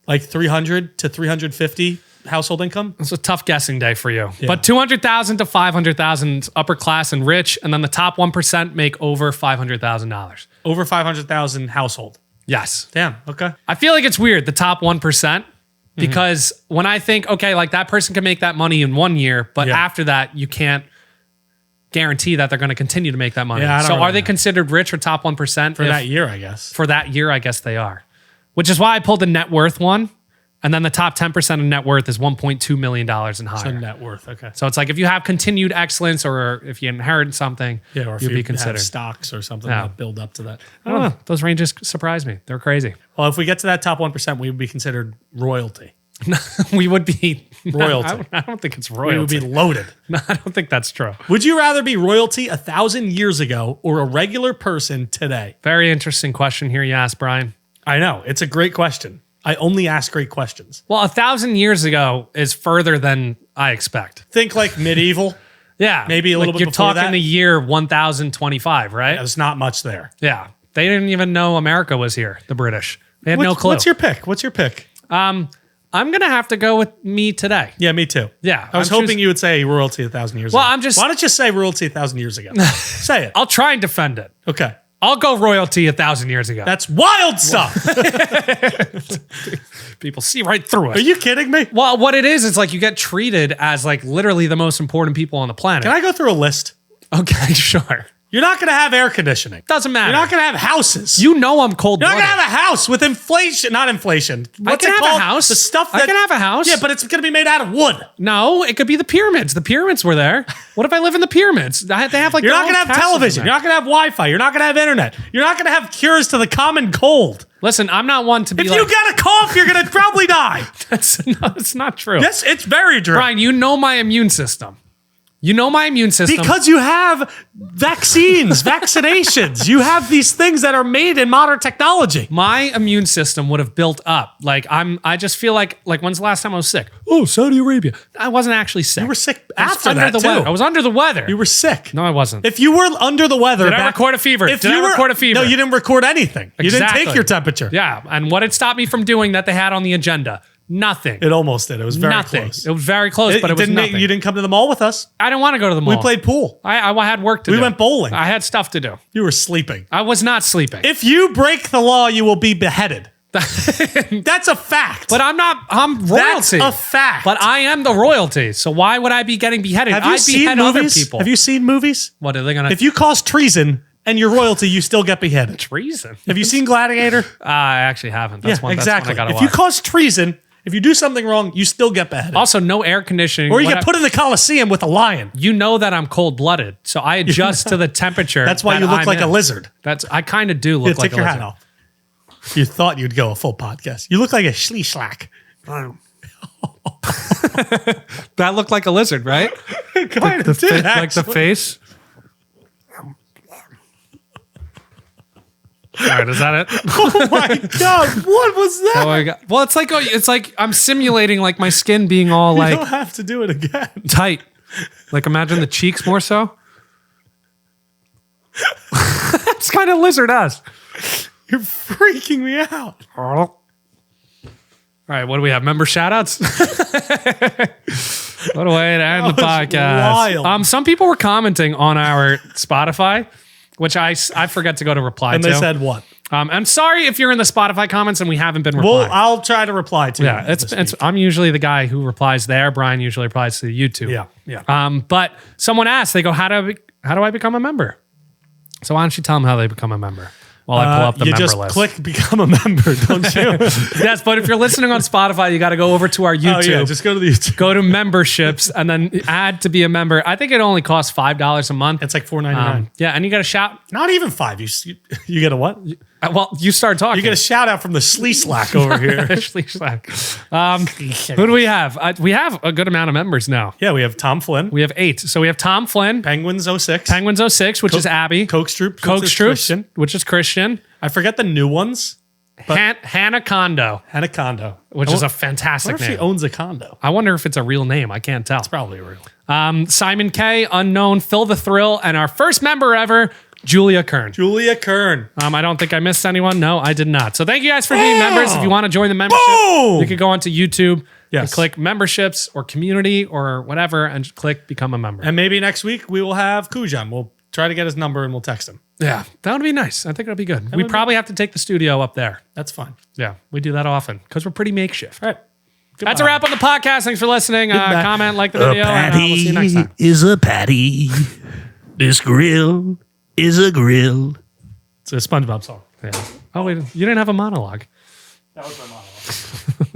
to 350 household income. It's a tough guessing day for you. Yeah. But 200,000 to 500,000 upper class and rich, and then the top 1% make over $500,000. Over 500,000 household. Yes. Damn. Okay. I feel like it's weird, the top 1%, because when I think, okay, like that person can make that money in 1 year, but after that, you can't guarantee that they're going to continue to make that money. Yeah, so are they considered rich or top 1%? For that year, I guess. For that year, I guess they are. Which is why I pulled the net worth one. And then the top 10% of net worth is $1.2 million and higher. So net worth, okay. So it's like if you have continued excellence or if you inherit something, or if you'd you be considered. have stocks or something that build up to that. I don't know. Those ranges surprise me. They're crazy. Well, if we get to that top 1%, we would be considered royalty. We would be royalty. I don't think it's royalty. We would be loaded. No, I don't think that's true. Would you rather be royalty 1,000 years ago or a regular person today? Very interesting question here you asked, Brian. I know. It's a great question. I only ask great questions. Well, 1,000 years ago is further than I expect. Think like medieval. Yeah. Maybe a little bit you're before that. You're talking the year 1025, right? There's not much there. Yeah. They didn't even know America was here, the British. They had no clue. What's your pick? I'm going to have to go with me today. Yeah, me too. Yeah. I was hoping you would say royalty 1,000 years ago. Well, Why don't you say royalty 1,000 years ago? Say it. I'll try and defend it. Okay. I'll go royalty 1,000 years ago. That's wild stuff. People see right through it. Are you kidding me? Well, what it is, it's like you get treated as like literally the most important people on the planet. Can I go through a list? Okay, sure. You're not going to have air conditioning. Doesn't matter. You're not going to have houses. You know I'm cold-blooded. You're not going to have a house with inflation. Not inflation. What's I can it have called? a house. The stuff that, I can have a house. Yeah, but it's going to be made out of wood. No, it could be the pyramids. The pyramids were there. What if I live in the pyramids? They have like You're their not going to own have castles television. in You're there. not going to have Wi-Fi. You're not going to have internet. You're not going to have cures to the common cold. Listen, I'm not one to be If like... you get a cough, you're going to probably die. That's not true. Yes, it's very true. Brian, you know my immune system. You know my immune system. Because you have vaccines, vaccinations. You have these things that are made in modern technology. My immune system would have built up. Like I just feel like when's the last time I was sick? Oh, Saudi Arabia. I wasn't actually sick. You were sick I was after under that, the too. weather. I was under the weather. You were sick. No, I wasn't. If you were under the weather... Did I record a fever? Did I record a fever? No, you didn't record anything. You didn't Exactly. take your temperature. Yeah, and what it stopped me from doing that they had on the agenda? Nothing. It almost did. It was very Nothing. close. It was very close, but it was nothing. You didn't come to the mall with us. I didn't want to go to the mall. We played pool. I had work to do. We went bowling. I had stuff to do. You were sleeping. I was not sleeping. If you break the law, you will be beheaded. That's a fact. But I'm not. I'm royalty. That's a fact. But I am the royalty. So why would I be getting beheaded? Have you I'd seen behead movies? other people. Have you seen movies? What are they gonna? If you cause treason and you're royalty, you still get beheaded. treason? Have you seen Gladiator? I actually haven't. That's one. exactly. That's one I gotta If you watch. cause treason, if you do something wrong, you still get beheaded. Also, no air conditioning. Or you get put in the Coliseum with a lion. You know that I'm cold blooded, so I adjust to the temperature. That's why that you look I'm like a in. lizard. I kind of do look like Take a your lizard. hat off. You thought you'd go a full podcast. You look like a schleeschlack. That looked like a lizard, right? Kind of did, Like the actually. face. All right, is that it? Oh my God, what was that? Oh my God. Well, it's like I'm simulating like my skin being all You like don't have to do it again. tight. Like imagine the cheeks more so. It's kind of lizard-esque. You're freaking me out. All right, what do we have? Member shout-outs? What a way to end the That was podcast. wild. Some people were commenting on our Spotify, which I forgot to go to reply And to. they said what? I'm sorry if you're in the Spotify comments and we haven't been Well, replying. I'll try to reply to Yeah, you. it's I'm usually the guy who replies there. Brian usually replies to the YouTube. Yeah. But someone asked, they go, how do I become a member? So why don't you tell them how they become a member while I pull up the you member just list? click become a member, don't you? Yes, but if you're listening on Spotify, you got to go over to our YouTube. Oh, yeah, just go to the YouTube. Go to memberships and then add to be a member. I think it only costs $5 a month. It's like $4.99. Yeah, and you got a shout. Not even $5. You get a what? Well, you start talking. You get a shout out from the Sleeslack over here. Who do we have? We have a good amount of members now. Yeah, we have Tom Flynn, We have 8. So we have Tom Flynn, Penguins 06, Penguins 06, which is Abby, Cokestroop, Cokestroop, which is Christian, I forget the new ones. Hannah Kondo, And a condo, which is a I fantastic wonder if name. she owns a condo. I wonder if it's a real name. I can't tell. Probably real. Simon K, unknown, Phil the Thrill, and our first member ever, Julia Kern. Julia Kern. I don't think I missed anyone. No, I did not. So thank you guys for being members. If you want to join the membership, Boom! you could go onto YouTube and Yes. click memberships or community or whatever and click become a member. And maybe next week we will have Kujan. We'll try to get his number and we'll text him. Yeah, that would be nice. I think it'll be good. We probably have to take the studio up there. That's fine. Yeah, we do that often because we're pretty makeshift. All right. That's a wrap on the podcast. Thanks for listening. Comment, like the video, and we'll see you next time. is a patty. This grill is a grill. It's a SpongeBob song. Yeah. Oh, wait, you didn't have a monologue. That was my monologue.